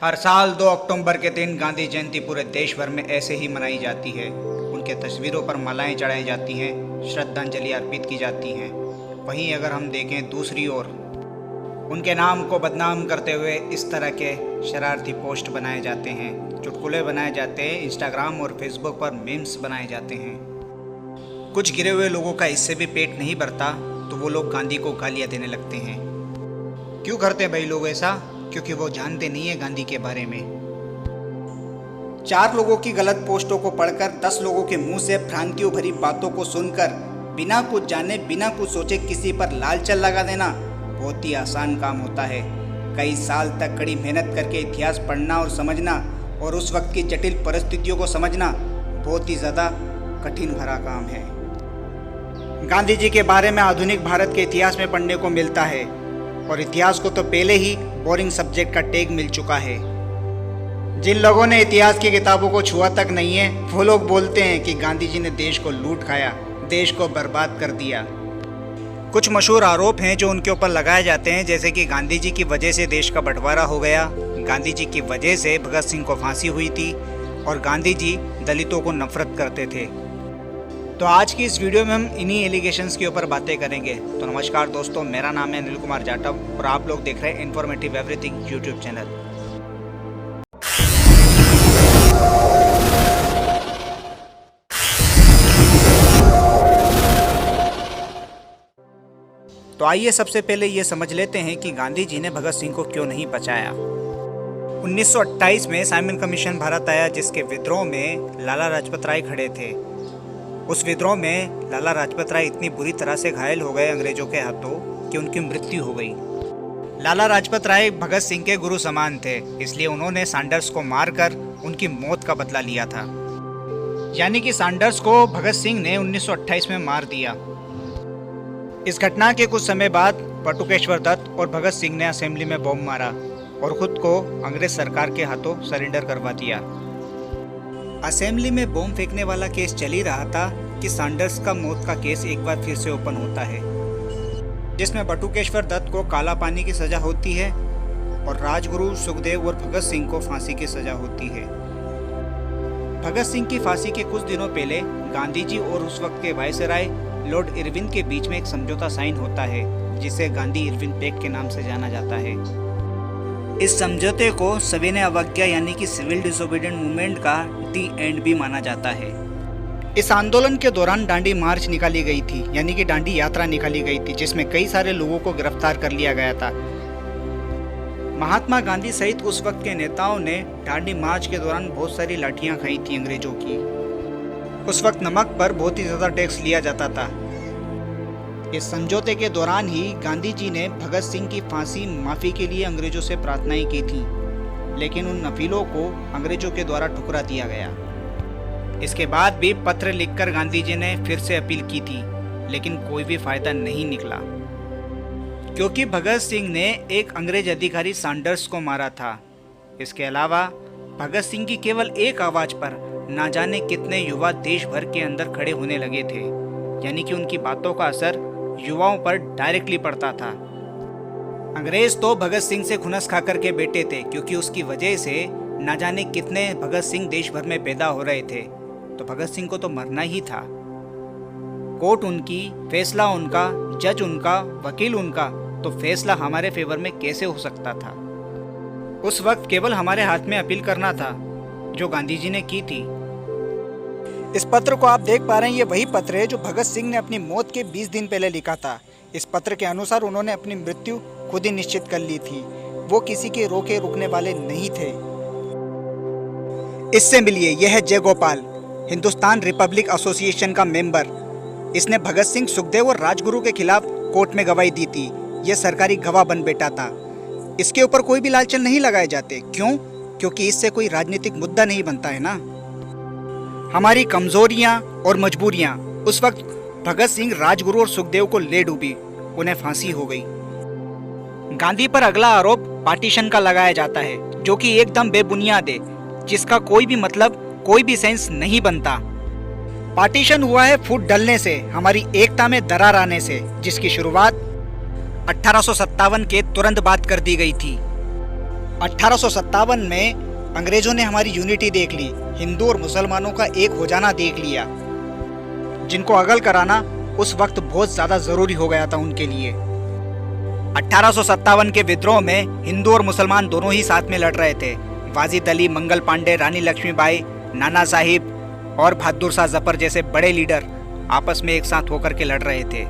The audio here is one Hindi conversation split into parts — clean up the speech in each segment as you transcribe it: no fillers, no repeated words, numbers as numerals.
हर साल 2 अक्टूबर के दिन गांधी जयंती पूरे देश भर में ऐसे ही मनाई जाती है। उनके तस्वीरों पर मालाएं चढ़ाई जाती हैं, श्रद्धांजलि अर्पित की जाती हैं। वहीं अगर हम देखें दूसरी ओर, उनके नाम को बदनाम करते हुए इस तरह के शरारती पोस्ट बनाए जाते हैं, चुटकुले बनाए जाते हैं, इंस्टाग्राम और फेसबुक पर मीम्स बनाए जाते हैं। कुछ गिरे हुए लोगों का इससे भी पेट नहीं भरता तो वो लोग गांधी को गालियाँ देने लगते हैं। क्यों करते हैं भाई लोग ऐसा? क्योंकि वो जानते नहीं है गांधी के बारे में। 4 लोगों की गलत पोस्टों को पढ़कर 10 लोगों के मुंह से भ्रांतियों भरी बातों को सुनकर बिना कुछ जाने बिना कुछ सोचे किसी पर लाल चल लगा देना बहुत ही आसान काम होता है। कई साल तक कड़ी मेहनत करके इतिहास पढ़ना और समझना और उस वक्त की जटिल परिस्थितियों को समझना बहुत ही ज़्यादा कठिन भरा काम है। गांधी जी के बारे में आधुनिक भारत के इतिहास में पढ़ने को मिलता है और इतिहास को तो पहले ही बोरिंग सब्जेक्ट का टैग मिल चुका है। जिन लोगों ने इतिहास की किताबों को छुआ तक नहीं है वो लोग बोलते हैं कि गांधी जी ने देश को लूट खाया, देश को बर्बाद कर दिया। कुछ मशहूर आरोप हैं जो उनके ऊपर लगाए जाते हैं, जैसे कि गांधी जी की वजह से देश का बंटवारा हो गया, गांधी जी की वजह से भगत सिंह को फांसी हुई थी और गांधी जी दलितों को नफरत करते थे। तो आज की इस वीडियो में हम इन्हीं एलिगेशंस के ऊपर बातें करेंगे। तो नमस्कार दोस्तों, मेरा नाम है अनिल कुमार जाटव और आप लोग देख रहे हैं इन्फॉर्मेटिव एवरीथिंग यूट्यूब चैनल। तो आइए सबसे पहले ये समझ लेते हैं कि गांधी जी ने भगत सिंह को क्यों नहीं बचाया। 1928 में साइमन कमीशन भारत आया, जिसके विद्रोह में लाला लाजपत राय खड़े थे। उस विद्रोह में लाला लाजपत राय इतनी बुरी तरह से घायल हो गए अंग्रेजों के हाथों कि उनकी मृत्यु हो गई। लाला लाजपत राय भगत सिंह के गुरु समान थे, इसलिए उन्होंने सैंडर्स को मारकर उनकी मौत का बदला लिया था। यानी कि सैंडर्स को भगत सिंह ने 1928 में मार दिया। इस घटना के कुछ समय बाद बटुकेश्वर दत्त और भगत सिंह ने असेंबली में बॉम्ब मारा और खुद को अंग्रेज सरकार के हाथों सरेंडर करवा दिया। असेंबली में बॉम्ब फेंकने वाला केस चल ही रहा था कि सैंडर्स का मौत का केस एक बार फिर से ओपन होता है, जिसमें बटुकेश्वर दत्त को काला पानी की सजा होती है और राजगुरु सुखदेव और भगत सिंह को फांसी की सजा होती है। भगत सिंह की फांसी के कुछ दिनों पहले गांधी जी और उस वक्त के वायसराय लॉर्ड इरविन के बीच में एक समझौता साइन होता है, जिसे गांधी इरविन पैक्ट के नाम से जाना जाता है। इस समझौते को सविनय अवज्ञा यानी कि सिविल डिसोबीडिएंट मूवमेंट का दी एंड भी माना जाता है। इस आंदोलन के दौरान डांडी मार्च निकाली गई थी, यानी कि डांडी यात्रा निकाली गई थी, जिसमें कई सारे लोगों को गिरफ्तार कर लिया गया था। महात्मा गांधी सहित उस वक्त के नेताओं ने डांडी मार्च के दौरान बहुत सारी लाठियां खाई थी अंग्रेजों की। उस वक्त नमक पर बहुत ही ज्यादा टैक्स लिया जाता था। इस समझौते के दौरान ही गांधी जी ने भगत सिंह की फांसी माफी के लिए अंग्रेजों से प्रार्थनाएं की थी, लेकिन उन अपीलों को अंग्रेजों के द्वारा ठुकरा दिया गया। इसके बाद भी पत्र लिखकर गांधी जी ने फिर से अपील की थी, लेकिन कोई भी फायदा नहीं निकला, क्योंकि भगत सिंह ने एक अंग्रेज अधिकारी सैंडर्स को मारा था। इसके अलावा भगत सिंह की केवल एक आवाज पर ना जाने कितने युवा देश भर के अंदर खड़े होने लगे थे, यानी कि उनकी बातों का असर युवाओं पर डायरेक्टली पड़ता था। अंग्रेज तो भगत सिंह से खुनस खाकर के बैठे थे, क्योंकि उसकी वजह से ना जाने कितने भगत सिंह देश भर में पैदा हो रहे थे, तो भगत सिंह को तो मरना ही था। कोर्ट उनकी, फैसला उनका, जज उनका, वकील उनका, तो फैसला हमारे फेवर में कैसे हो सकता था? उस वक्त केवल हमारे हाथ में अपील करना था, जो गांधी जी ने की थी। इस पत्र को आप देख पा रहे हैं, ये वही पत्र है जो भगत सिंह ने अपनी मौत के 20 दिन पहले लिखा था। इस पत्र के अनुसार उन्होंने अपनी मृत्यु खुद ही निश्चित कर ली थी, वो किसी के रोके रुकने वाले नहीं थे। इससे मिलिए, यह है जय गोपाल, हिंदुस्तान रिपब्लिक एसोसिएशन का मेंबर। इसने भगत सिंह, सुखदेव और राजगुरु के खिलाफ कोर्ट में गवाही दी थी। यह सरकारी गवाह बन बैठा था। इसके ऊपर कोई भी लालचन नहीं लगाए जाते। क्यों? क्योंकि इससे कोई राजनीतिक मुद्दा नहीं बनता है ना। हमारी कमजोरियां और मजबूरियां उस वक्त भगत सिंह, राजगुरु और सुखदेव को ले डूबी, उन्हें फांसी हो गई। गांधी पर अगला आरोप पार्टीशन का लगाया जाता है, जो कि एकदम बेबुनियाद है, जिसका कोई भी मतलब, कोई भी सेंस नहीं बनता। पार्टीशन हुआ है फूट डलने से, हमारी एकता में दरार आने से, जिसकी शुरुआत 1857 के तुरंत बाद कर दी गई थी। 1857 में अंग्रेजों ने हमारी यूनिटी देख ली, हिंदू और मुसलमानों का एक हो जाना देख लिया, जिनको अगल कराना उस वक्त बहुत ज्यादा जरूरी हो गया था उनके लिए। 1857 के विद्रोह में हिंदू और मुसलमान दोनों ही साथ में लड़ रहे थे। वाजिद अली, मंगल पांडे, रानी लक्ष्मीबाई, नाना साहिब और बहादुर शाह जफर जैसे बड़े लीडर आपस में एक साथ होकर के लड़ रहे थे।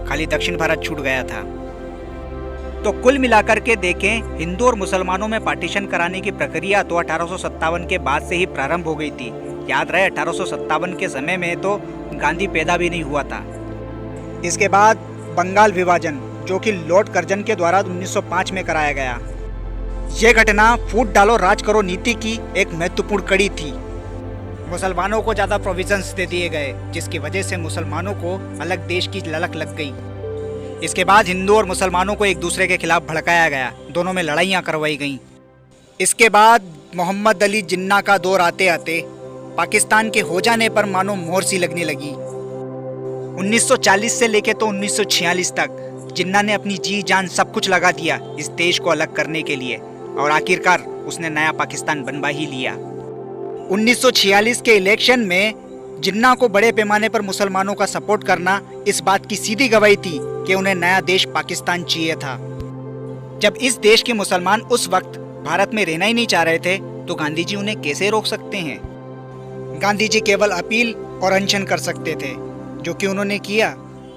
खाली दक्षिण भारत छूट गया था। तो कुल मिलाकर के देखें, हिंदू और मुसलमानों में पार्टीशन कराने की प्रक्रिया तो 1857 के बाद से ही प्रारंभ हो गई थी। याद रहे 1857 के समय में तो गांधी पैदा भी नहीं हुआ था। इसके बाद बंगाल विभाजन, जो कि लॉर्ड कर्जन के द्वारा 1905 में कराया गया। यह घटना फूट डालो राज करो नीति की एक महत्वपूर्ण कड़ी थी। मुसलमानों को ज्यादा प्रोविजंस दे दिए गए, जिसकी वजह से मुसलमानों को अलग देश की ललक लग गई। इसके बाद हिंदू और मुसलमानों को एक दूसरे के खिलाफ भड़काया गया, दोनों में लड़ाइयाँ करवाई गईं। इसके बाद मोहम्मद अली जिन्ना का दौर आते आते पाकिस्तान के हो जाने पर मानो मोहर सी लगने लगी। 1940 से लेके तो 1946 तक जिन्ना ने अपनी जी जान सब कुछ लगा दिया इस देश को अलग करने के लिए, और आखिरकार उसने नया पाकिस्तान बनवा ही लिया। 1946 के इलेक्शन में जिन्ना को बड़े पैमाने पर मुसलमानों का सपोर्ट करना इस बात की सीधी गवाही थी कि उन्हें नया देश पाकिस्तान चाहिए था। जब इस देश के मुसलमान उस वक्त भारत में रहना ही नहीं चाह रहे थे, तो गांधी जी उन्हें कैसे रोक सकते हैं। गांधी जी केवल अपील और अनशन कर सकते थे, जो कि उन्होंने किया।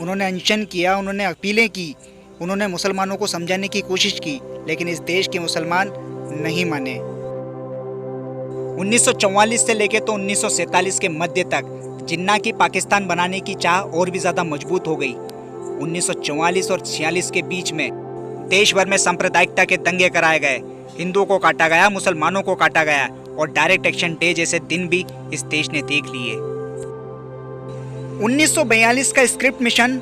उन्होंने अनशन किया, उन्होंने अपीलें की, उन्होंने मुसलमानों को समझाने की कोशिश की, लेकिन इस देश के मुसलमान नहीं माने। 1944 से लेकर तो 1947 के मध्य तक जिन्ना की पाकिस्तान बनाने की चाह और भी ज़्यादा मजबूत हो गई। 1944 और 46 के बीच में देश भर में सांप्रदायिकता के दंगे कराए गए, हिंदुओं को काटा गया, मुसलमानों को काटा गया, और डायरेक्ट एक्शन डे जैसे दिन भी इस देश ने देख लिए। 1942 का स्क्रिप्ट मिशन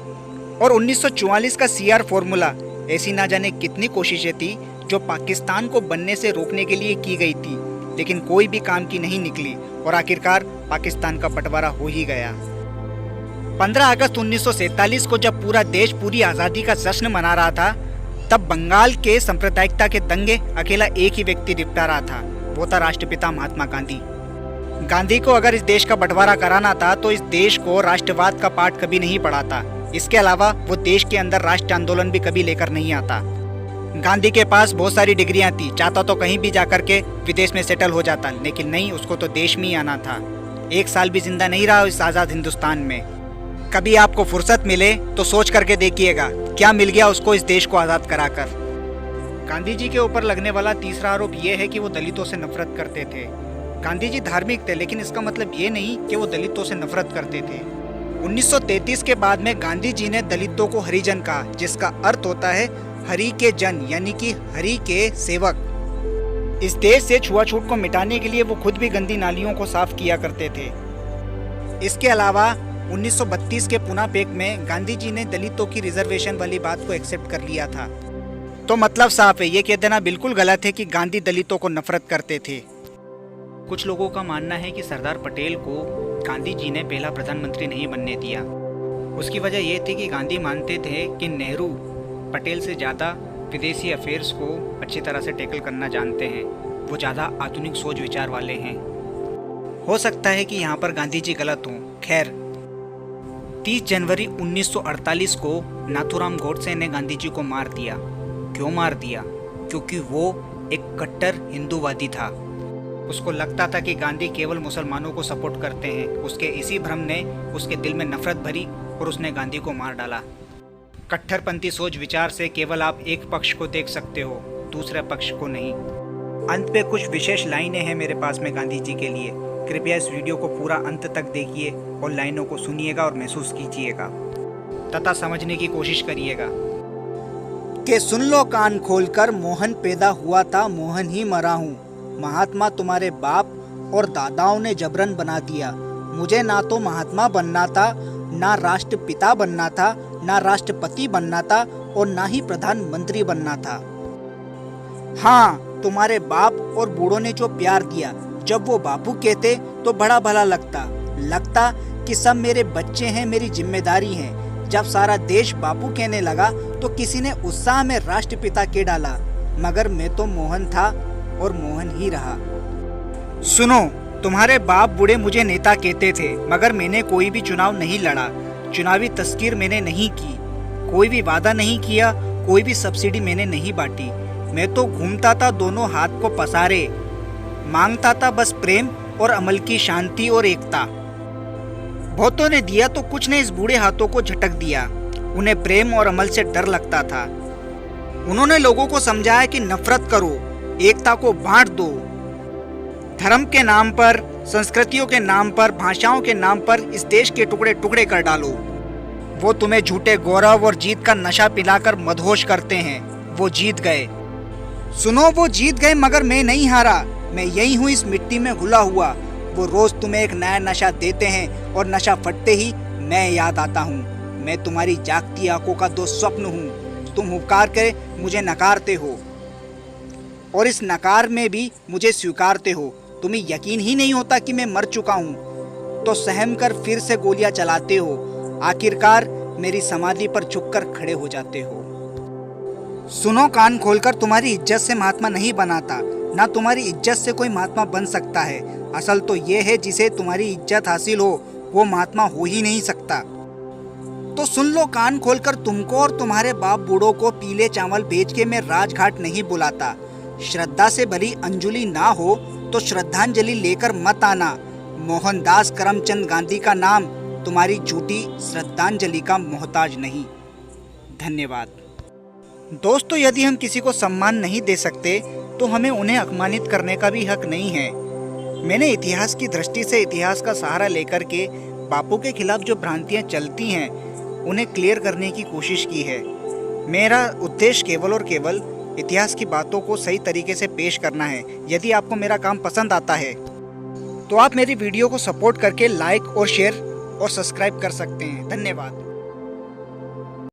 और 1944 का CR फॉर्मूला, ऐसी ना जाने कितनी कोशिशें थी जो पाकिस्तान को बनने से रोकने के लिए की गई थी, लेकिन कोई भी काम की नहीं निकली और आखिरकार पाकिस्तान का बंटवारा हो ही गया। 15 अगस्त 1947 को जब पूरा देश पूरी आज़ादी का जश्न मना रहा था, तब बंगाल के सांप्रदायिकता के दंगे अकेला एक ही व्यक्ति निपटा रहा था, वो था राष्ट्रपिता महात्मा गांधी। गांधी को अगर इस देश का बंटवारा कराना था तो इस देश को राष्ट्रवाद का पाठ कभी नहीं पढ़ाता। इसके अलावा वो देश के अंदर राष्ट्र आंदोलन भी कभी लेकर नहीं आता। गांधी के पास बहुत सारी डिग्रियां थी, चाहता तो कहीं भी जाकर के विदेश में सेटल हो जाता, लेकिन नहीं, उसको तो देश में ही आना था। 1 साल भी जिंदा नहीं रहा इस आज़ाद हिंदुस्तान में। कभी आपको फुर्सत मिले तो सोच करके देखिएगा क्या मिल गया उसको इस देश को आज़ाद कराकर। गांधी जी के ऊपर लगने वाला तीसरा आरोप ये है कि वो दलितों से नफरत करते थे। गांधी जी धार्मिक थे, लेकिन इसका मतलब ये नहीं कि वो दलितों से नफरत करते थे। 1933 के बाद में गांधी जी ने दलितों को हरिजन कहा, जिसका अर्थ होता है हरि के जन, यानी कि हरि के सेवक। इस देश से छुआछूत को मिटाने के लिए वो खुद भी गंदी नालियों को साफ किया करते थे। इसके अलावा 1932 के पुना पैक्ट में गांधी जी ने दलितों की रिजर्वेशन वाली बात को एक्सेप्ट कर लिया था। तो मतलब साफ है, ये कह देना बिल्कुल गलत है कि गांधी दलितों को नफरत करते थे। कुछ लोगों का मानना है कि सरदार पटेल को गांधी जी ने पहला प्रधानमंत्री नहीं बनने दिया। उसकी वजह यह थी कि गांधी मानते थे कि नेहरू पटेल से ज़्यादा विदेशी अफेयर्स को अच्छी तरह से टैकल करना जानते हैं, वो ज़्यादा आधुनिक सोच विचार वाले हैं। हो सकता है कि यहाँ पर गांधी जी गलत हों। खैर, 30 जनवरी 1948 को नाथूराम गोडसे ने गांधी जी को मार दिया। क्यों मार दिया? क्योंकि वो एक कट्टर हिंदूवादी था। उसको लगता था कि गांधी केवल मुसलमानों को सपोर्ट करते हैं। उसके इसी भ्रम ने उसके दिल में नफरत भरी और उसने गांधी को मार डाला। कट्टरपंथी सोच विचार से केवल आप एक पक्ष को देख सकते हो, दूसरे पक्ष को नहीं। अंत पे कुछ विशेष लाइनें हैं मेरे पास में गांधी जी के लिए। कृपया इस वीडियो को पूरा अंत तक देखिए और लाइनों को सुनिएगा और महसूस कीजिएगा तथा समझने की कोशिश करिएगा। कि सुन लो कान खोलकर, मोहन पैदा हुआ था, मोहन ही मरा हूँ। महात्मा तुम्हारे बाप और दादाओं ने जबरन बना दिया। मुझे ना तो महात्मा बनना था, ना राष्ट्रपिता बनना था, ना राष्ट्रपति बनना था और ना ही प्रधानमंत्री बनना था। हाँ, तुम्हारे बाप और बूढ़ों ने जो प्यार दिया, जब वो बापू कहते तो बड़ा भला लगता कि सब मेरे बच्चे हैं, मेरी जिम्मेदारी है। जब सारा देश बापू कहने लगा तो किसी ने उत्साह में राष्ट्रपिता के डाला, मगर मैं तो मोहन था, और मोहन ही रहा। सुनो, तुम्हारे बाप बूढ़े मुझे नेता कहते थे, मगर मैंने कोई भी चुनाव नहीं लड़ा, चुनावी तस्कीर मैंने नहीं की, कोई भी वादा नहीं किया, कोई भी सब्सिडी मैंने नहीं बांटी। मैं तो घूमता था दोनों हाथ को पसारे, मांगता था बस प्रेम और अमल की शांति और एकता। बहुतों ने दिया तो कुछ ने इस बूढ़े हाथों को झटक दिया। उन्हें प्रेम और अमल से डर लगता था। उन्होंने लोगों को समझाया कि नफरत करो, एकता को बांट दो। धर्म के नाम पर, संस्कृतियों के नाम पर, भाषाओं के नाम पर इस देश के टुकड़े टुकड़े कर डालो। वो तुम्हें झूठे गौरव और जीत का नशा पिलाकर मदहोश करते हैं। वो जीत गए। सुनो, वो जीत गए मगर मैं नहीं हारा। मैं यही हूँ इस मिट्टी में घुला हुआ। वो रोज तुम्हें एक नया नशा देते हैं और नशा फटते ही मैं याद आता हूँ। मैं तुम्हारी जागती आंखों का दो स्वप्न हूँ। तुम हुकार के मुझे नकारते हो और इस नकार में भी मुझे स्वीकारते हो। तुम्हें यकीन ही नहीं होता कि मैं मर चुका हूँ, तो सहम कर फिर से गोलियां चलाते हो। आखिरकार मेरी समाधि पर झुककर खड़े हो जाते हो। सुनो, कान खोलकर, तुम्हारी इज्जत से महात्मा नहीं बनाता, ना तुम्हारी इज्जत से कोई महात्मा बन सकता है। असल तो ये है, जिसे तुम्हारी इज्जत हासिल हो वो महात्मा हो ही नहीं सकता। तो सुन लो कान खोलकर, तुमको और तुम्हारे बाप बूढ़ों को पीले चावल बेच के मैं राजघाट नहीं बुलाता। श्रद्धा से भरी अंजलि ना हो तो श्रद्धांजलि लेकर मत आना। मोहनदास करमचंद गांधी का नाम तुम्हारी झूठी श्रद्धांजलि का मोहताज नहीं। धन्यवाद। दोस्तों, यदि हम किसी को सम्मान नहीं दे सकते तो हमें उन्हें अपमानित करने का भी हक नहीं है। मैंने इतिहास की दृष्टि से इतिहास का सहारा लेकर के बापू के खिलाफ जो भ्रांतियां चलती हैं उन्हें क्लियर करने की कोशिश की है। मेरा उद्देश्य केवल और केवल इतिहास की बातों को सही तरीके से पेश करना है। यदि आपको मेरा काम पसंद आता है तो आप मेरी वीडियो को सपोर्ट करके लाइक और शेयर और सब्सक्राइब कर सकते हैं। धन्यवाद।